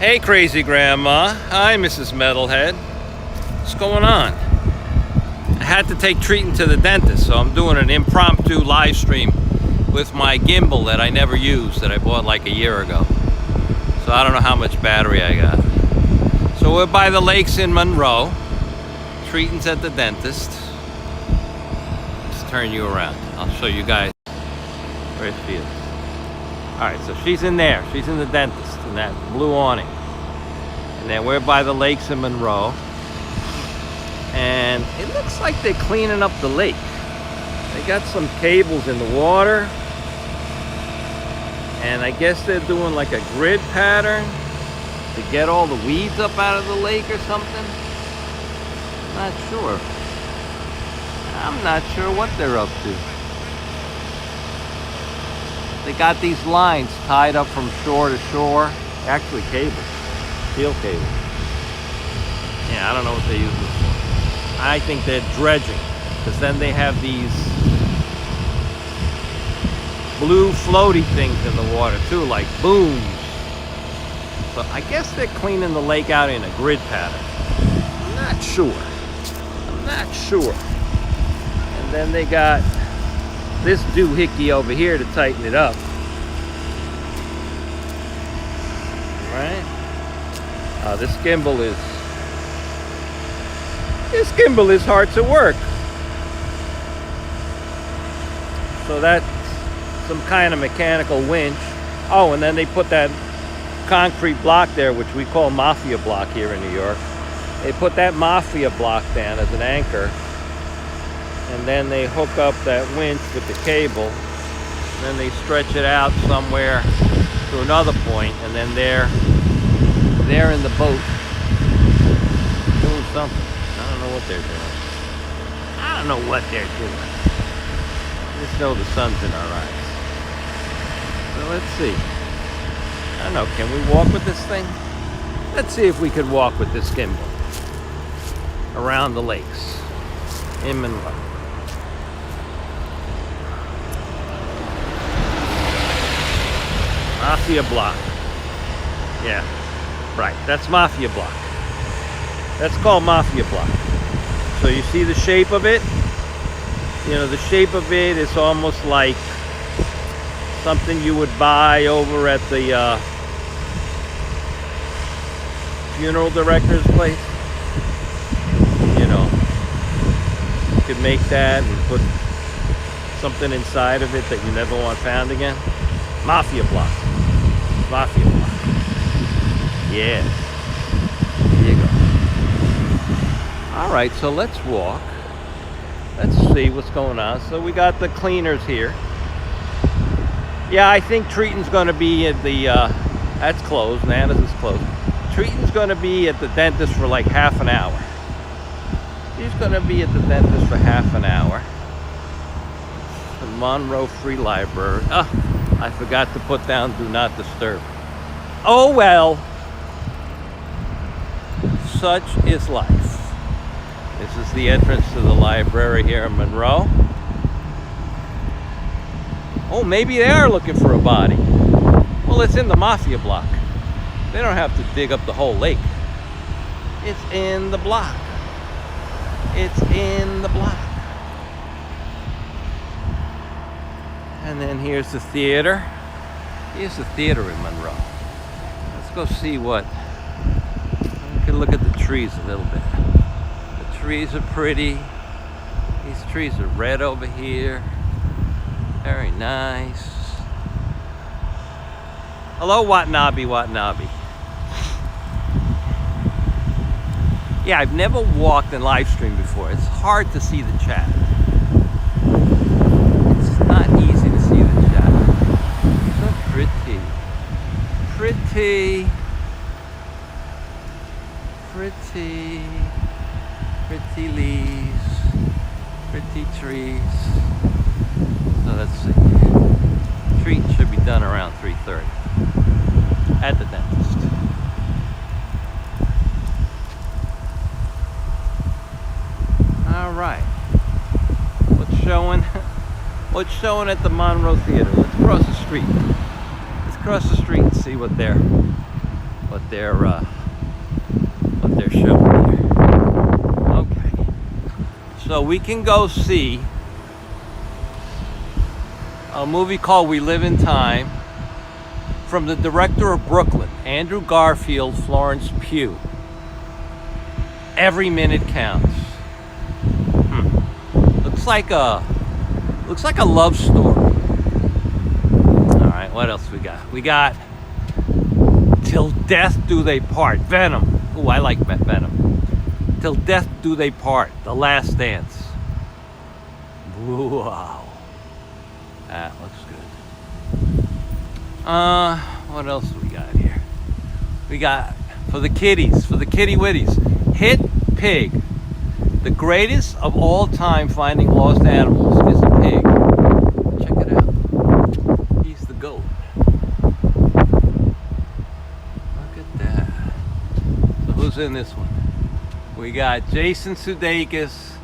Hey, crazy grandma. Hi, Mrs. Metalhead. What's going on? I had to take Treatin to the dentist, so I'm doing an impromptu live stream with my gimbal that I never used, that I bought like a year ago. So I don't know how much battery I got. So we're by the lakes in Monroe. Treatin's at the dentist. Let's turn you around. I'll show you guys where she is. Alright, so she's in there. She's in the dentist in that blue awning. And then we're by the lakes in Monroe. And it looks like they're cleaning up the lake. They got some cables in the water. And I guess they're doing like a grid pattern to get all the weeds up out of the lake or something. Not sure. I'm not sure what they're up to. They got these lines tied up from shore to shore. Actually cables. Steel cables. Yeah, I don't know what they use this for. I think they're dredging. Because then they have these blue floaty things in the water too, like booms. So I guess they're cleaning the lake out in a grid pattern. I'm not sure. And then they got this doohickey over here to tighten it up. Right? This gimbal is hard to work. So that's some kind of mechanical winch. Oh, and then they put that concrete block there, which we call mafia block here in New York. They put that mafia block down as an anchor, and then they hook up that winch with the cable, and then they stretch it out somewhere to another point, and then they're in the boat doing something. I don't know what they're doing. I just know the sun's in our eyes. So let's see. I don't know, can we walk with this thing? Let's see if we could walk with this gimbal around the lakes in Monroe. Mafia block. Yeah, right, that's mafia block. That's called mafia block. So you see the shape of it? You know, the shape of it is almost like something you would buy over at the funeral director's place. You know, you could make that and put something inside of it that you never want found again. Mafia block. Mafia block. Yeah. There you go. Alright, so let's walk. Let's see what's going on. So we got the cleaners here. Yeah, I think Treatin's going to be at the, that's closed. Nana's is closed. Treatin's going to be at the dentist for like half an hour. He's going to be at the dentist for half an hour. The Monroe Free Library. Oh, I forgot to put down Do Not Disturb. Oh well. Such is life. This is the entrance to the library here in Monroe. Oh, maybe they are looking for a body. Well, it's in the mafia block. They don't have to dig up the whole lake. It's in the block. It's in the block. And then here's the theater. Here's the theater in Monroe. Let's go see what. We can look at the trees a little bit. The trees are pretty. These trees are red over here. Very nice. Hello, Watanabe. Yeah, I've never walked and live streamed before. It's hard to see the chat. It's not easy to see the chat. So pretty. Pretty. Pretty. Pretty leaves. Pretty trees. So let's see. Treat should be done around 3:30 at the dentist. All right. What's showing at the Monroe Theater? Let's cross the street. Let's cross the street and see what they're what they're showing here. Okay, so we can go see a movie called We Live in Time from the director of Brooklyn, Andrew Garfield, Florence Pugh. Every minute counts. Looks like a love story. All right, what else we got? We got Till Death Do They Part. Venom. Ooh, I like Venom. Till Death Do They Part. The Last Dance. Wow. That looks good. What else do we got here? We got, for the kiddies, for the kitty witties, Hit Pig. The greatest of all time finding lost animals is a pig. Check it out. He's the goat. Look at that. So who's in this one? We got Jason Sudeikis,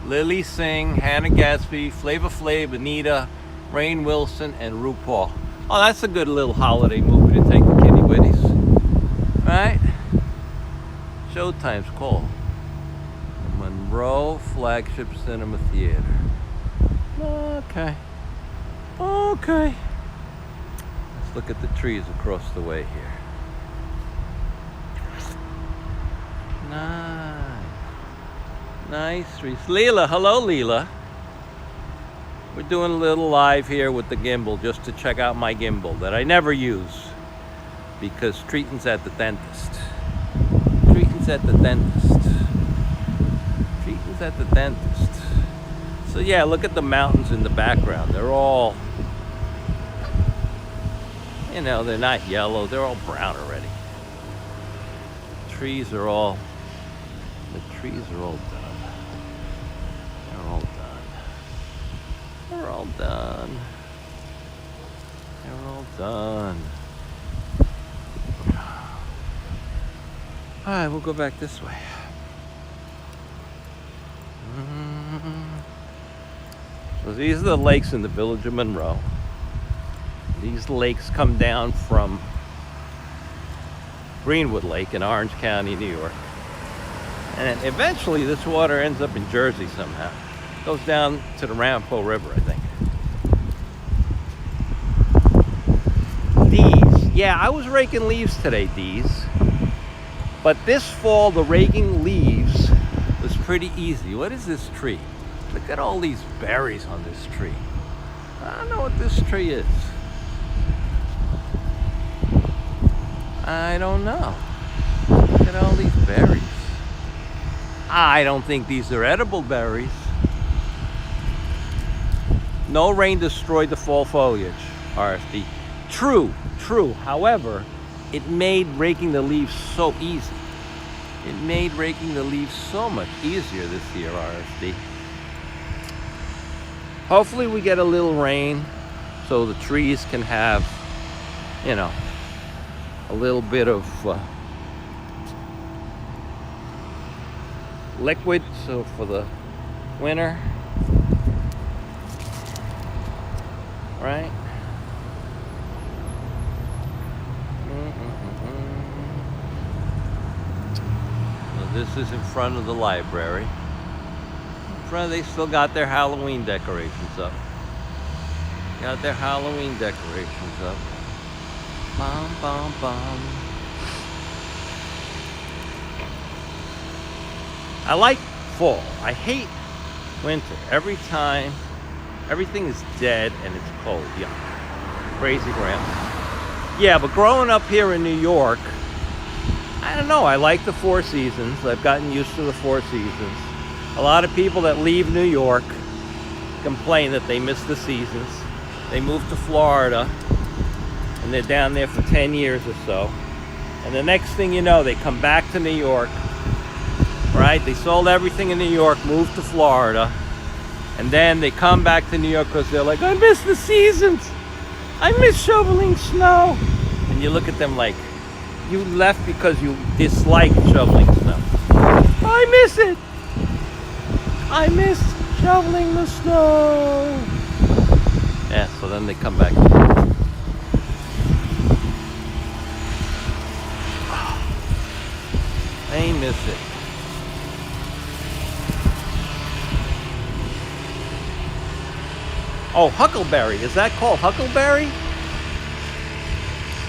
Lily Singh, Hannah Gadsby, Flavor Flav, Anita, Rainn Wilson, and RuPaul. Oh, that's a good little holiday movie to take the kitty witties. Right? Showtime's called the Monroe Flagship Cinema Theater. Okay. Okay. Let's look at the trees across the way here. Nice. Nice trees. Leela. Hello, Leela. We're doing a little live here with the gimbal just to check out my gimbal that I never use because Treaton's at the dentist. Treaton's at the dentist. Treaton's at the dentist. So yeah, look at the mountains in the background. They're all, you know, they're not yellow. They're all brown already. The trees are all done. They're all done. They're all done. They're all done. All right, we'll go back this way. So these are the lakes in the village of Monroe. These lakes come down from Greenwood Lake in Orange County, New York. And eventually this water ends up in Jersey somehow. Goes down to the Ramapo River, I think. These, yeah, I was raking leaves today, Dees. But this fall, the raking leaves was pretty easy. What is this tree? Look at all these berries on this tree. I don't know what this tree is. I don't know. Look at all these berries. I don't think these are edible berries. No rain destroyed the fall foliage, RFD. True. However, it made raking the leaves so easy. It made raking the leaves so much easier this year, RFD. Hopefully we get a little rain so the trees can have, you know, a little bit of liquid so for the winter. Right? So this is in front of the library. In front, they still got their Halloween decorations up. Got their Halloween decorations up. Bum, bum, bum. I like fall. I hate winter. Every time, everything is dead and it's cold. Yeah. Crazy grandma. Yeah, but growing up here in New York, I don't know. I like the four seasons. I've gotten used to the four seasons. A lot of people that leave New York complain that they miss the seasons. They move to Florida and they're down there for 10 years or so. And the next thing you know, they come back to New York, right? They sold everything in New York, moved to Florida, and then they come back to New York because they're like, I miss the seasons. I miss shoveling snow. And you look at them like, you left because you dislike shoveling snow. I miss it. I miss shoveling the snow. Yeah, so then they come back. miss it. Oh, huckleberry. Is that called huckleberry?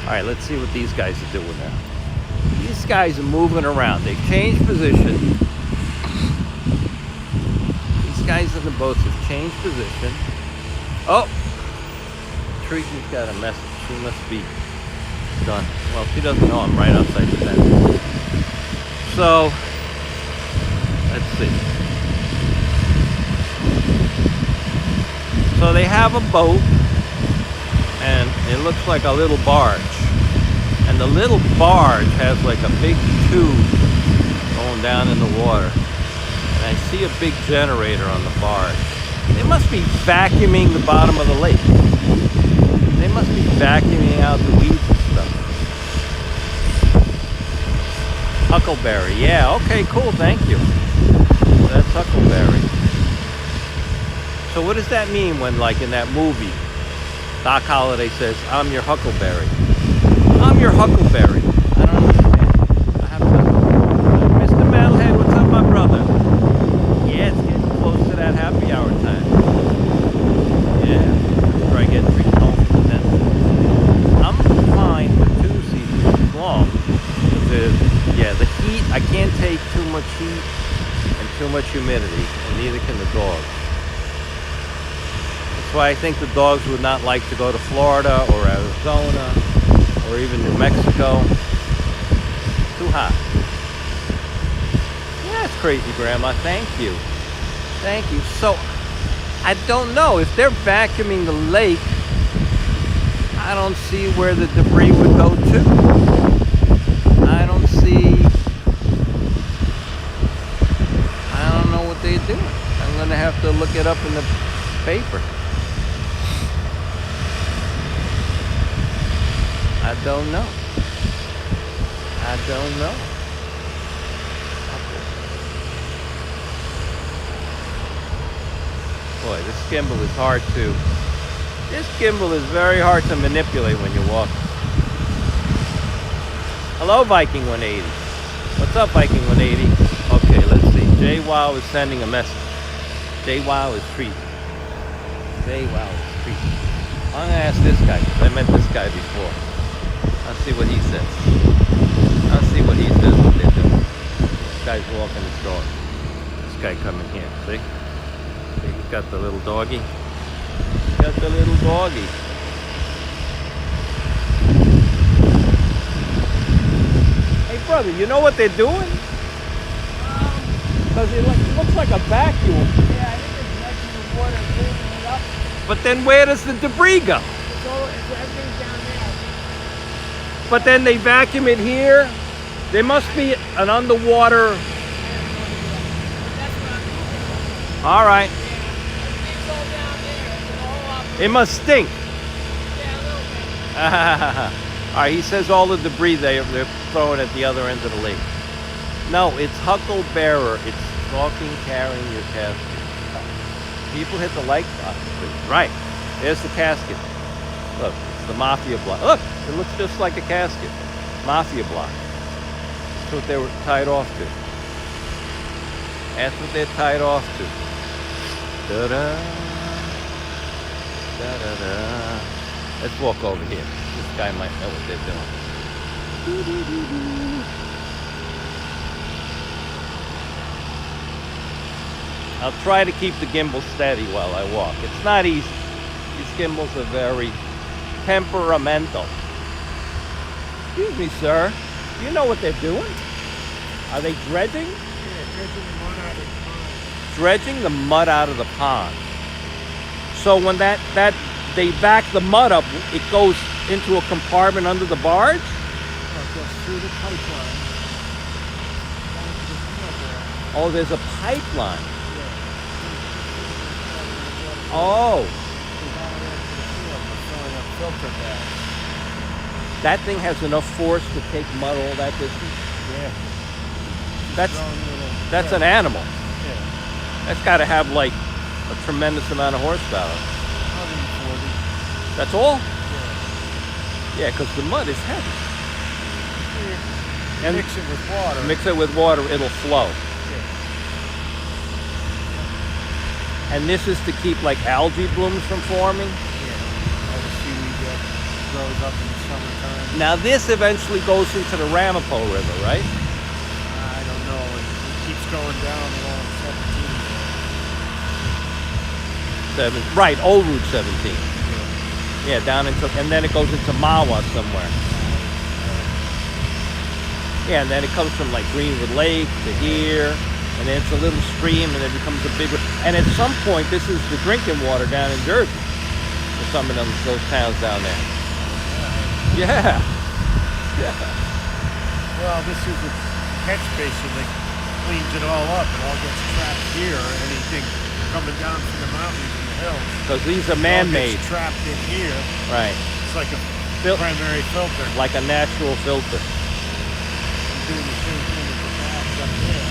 All right, let's see what these guys are doing now. These guys are moving around. They've changed position. These guys in the boats have changed position. Oh, Treaty's got a message. She must be done. Well, she doesn't know I'm right outside the fence. So, let's see. So they have a boat, and it looks like a little barge. And the little barge has like a big tube going down in the water. And I see a big generator on the barge. They must be vacuuming the bottom of the lake. They must be vacuuming out the weeds and stuff. Huckleberry, yeah, okay, cool, thank you. That's huckleberry. So what does that mean when, like in that movie, Doc Holliday says, "I'm your huckleberry"? I'm your huckleberry. I don't understand. I have to... Mr. Metalhead, what's up, my brother? Yeah, it's getting close to that happy hour time. Yeah, after I get treated home from the dentist. I'm fine for 2 seasons as long. Yeah, the heat, I can't take too much heat and too much humidity, and neither can the dogs. That's why I think the dogs would not like to go to Florida or Arizona or even New Mexico. Too hot. Yeah, that's crazy, Grandma. Thank you. Thank you. So, I don't know. If they're vacuuming the lake, I don't see where the debris would go to. I don't see... I don't know what they're doing. I'm going to have to look it up in the paper. I don't know. I don't know. Boy, this gimbal is hard to... This gimbal is very hard to manipulate when you walk. Hello, Viking 180. What's up, Viking 180? Okay, let's see. JWoww is sending a message. JWoww is treated. JWoww is treated. I'm gonna ask this guy, because I met this guy before. I'll see what he says. I'll see what he says what they're doing. This guy's walking his dog. This guy coming here, see? See, he's got the little doggy. He's got the little doggy. Hey brother, you know what they're doing? Because it looks like a vacuum. Yeah, I think it's vacuuming the water and cleaning it up. But then where does the debris go? Everything's down there. But then they vacuum it here. There must be an underwater. That's what I'm thinking. All right. Everything's all down there. It's an all up. It must stink. Yeah, a little bit. All right. He says all the debris they're throwing at the other end of the lake. No, it's hucklebearer. It's stalking, carrying your casket. People hit the like button. Right. There's the casket. Look, it's the mafia block. Look, it looks just like a casket. Mafia block. That's what they were tied off to. That's what they're tied off to. Da-da. Da-da-da. Let's walk over here. This guy might know what they're doing. Doo-doo-doo-doo. I'll try to keep the gimbal steady while I walk. It's not easy. These gimbals are very temperamental. Excuse me, sir. Do you know what they're doing? Are they dredging? Yeah, dredging the mud out of the pond. Dredging the mud out of the pond. So when that they back the mud up, it goes into a compartment under the barge? Oh, it goes through the pipeline. Oh, there's a pipeline. Oh. That thing has enough force to take mud all that distance? Yeah. That's an animal. Yeah. That's got to have like a tremendous amount of horsepower. 140. That's all? Yeah. Yeah, because the mud is heavy. Yeah. And mix it with water. mix it with water, it'll flow. Yeah. And this is to keep like algae blooms from forming. Yeah. All the seaweed that grows up in the summertime. Now this eventually goes into the Ramapo River, right? I don't know. It keeps going down along 17. Right, Old Route 17. Yeah, down into, and then it goes into Mawa somewhere. Yeah, and then it comes from like Greenwood Lake to here, and then it's a little stream, and it becomes a bigger. And at some point, this is the drinking water down in Jersey for some of those towns down there. Yeah. Yeah. Well, this is a catch basin that cleans it all up. It all gets trapped here. Anything coming down from the mountains and the hills. Because these are It all man-made. gets trapped in here. Right. It's like a Fil- primary filter. Like a natural filter. I'm doing the same thing with the bags up there.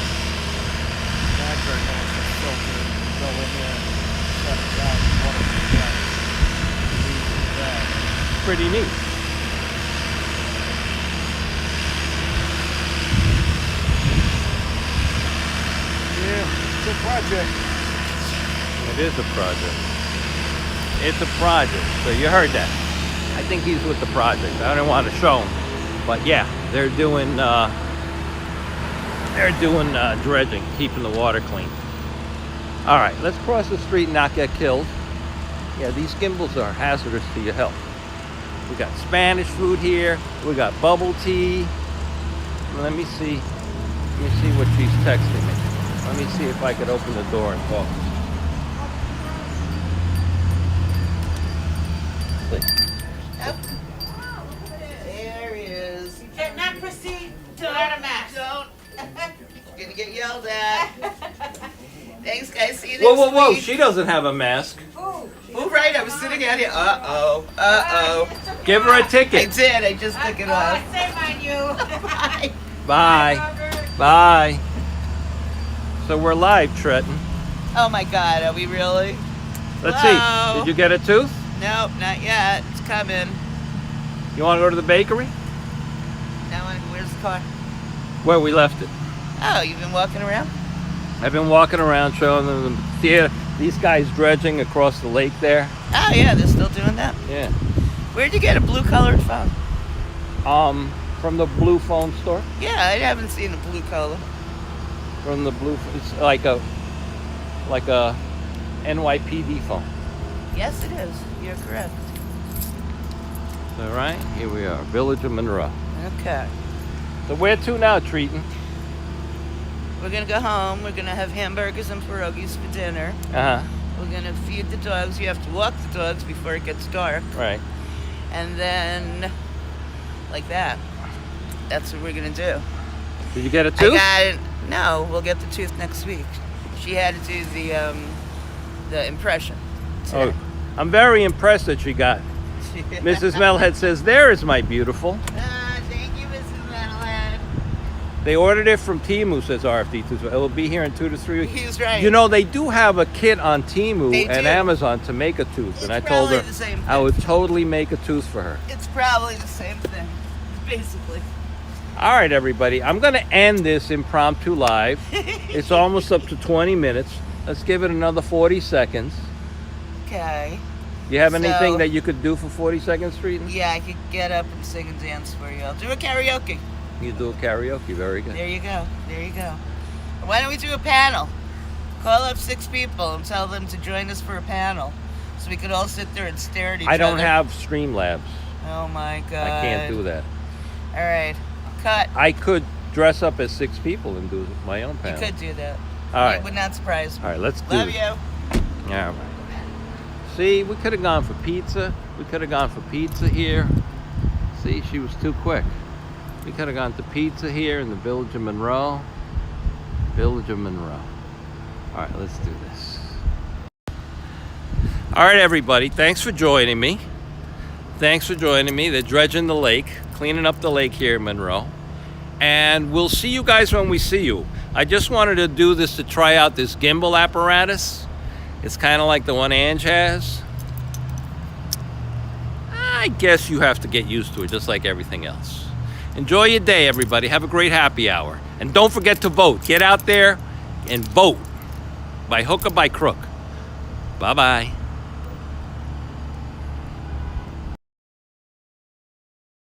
Bags are a natural filter. You go in there, set it down, water comes out. Leave the bag. Pretty neat. Yeah, it's a project. It is a project. It's a project. So you heard that. I think he's with the project. I don't want to show him, but yeah, they're doing dredging, keeping the water clean. All right, let's cross the street and not get killed. Yeah, these gimbals are hazardous to your health. We got Spanish food here. We got bubble tea. Let me see what she's texting me. Let me see if I could open the door and talk. There he is. Cannot proceed to automatic. Don't. You're gonna get yelled at. Thanks, guys. See you next Whoa! week. She doesn't have a mask. Move right. I was sitting out here. Uh-oh. Give her a I ticket. did. I just took it off. Shame on you. Bye. Bye. Bye. So we're live, Trenton. Oh my God. Are we really? Let's Hello? see. Did you get a tooth? Nope, not yet. It's coming. You want to go to the bakery? Now, where's the car? Where we left it. Oh, you've been walking around? I've been walking around showing them the theater. These guys dredging across the lake there. Oh yeah, they're still doing that. Yeah. Where'd you get a blue-colored phone? From the blue phone store. Yeah, I haven't seen a blue color. From the blue. It's like a NYPD phone. Yes, it is. You're correct. All right. Here we are, Village of Monroe. Okay. So where to now, Treaton? We're gonna go home. We're gonna have hamburgers and pierogies for dinner. Uh huh. We're gonna feed the dogs. You have to walk the dogs before it gets dark. Right. And then, like that. That's what we're gonna do. Did you get a I tooth? got it. No, we'll get the tooth next week. She had to do the impression. Oh, I'm very impressed that she got. Mrs. Metalhead says, "There is my beautiful." Thank you, Mrs. Metalhead. They ordered it from Temu, says RFD2. So it'll be here in 2 to 3 weeks. He was right. You know, they do have a kit on Temu They and do. Amazon to make a tooth. And I It's told her probably the same I thing. would totally make a tooth for her. It's probably the same thing, basically. All right, everybody. I'm going to end this impromptu live. It's almost up to 20 minutes. Let's give it another 40 seconds. Okay. You have anything So- that you could do for 40 seconds, Treaton? Yeah, I could get up and sing and dance for you. I'll do a karaoke. You do a karaoke. Very good. There you go. There you go. Why don't we do a panel? Call up 6 people and tell them to join us for a panel, so we could all sit there and stare at each other. I don't have Streamlabs. Oh my God. I can't do that. All right. Cut. I could dress up as 6 people and do my own You panel. could do that. All right. It would not surprise me. All right, let's do Love this. you. Yeah. See, we could have gone for pizza. We could have gone for pizza here. See, she was too quick. We could have gone to pizza here in the Village of Monroe. Village of Monroe. All right, let's do this. All right, everybody. Thanks for joining me. Thanks for joining me. They're dredging the lake, cleaning up the lake here in Monroe. And we'll see you guys when we see you. I just wanted to do this to try out this gimbal apparatus. It's kind of like the one Ange has. I guess you have to get used to it, just like everything else. Enjoy your day, everybody. Have a great happy hour. And don't forget to vote. Get out there and vote. By hook or by crook. Bye-bye.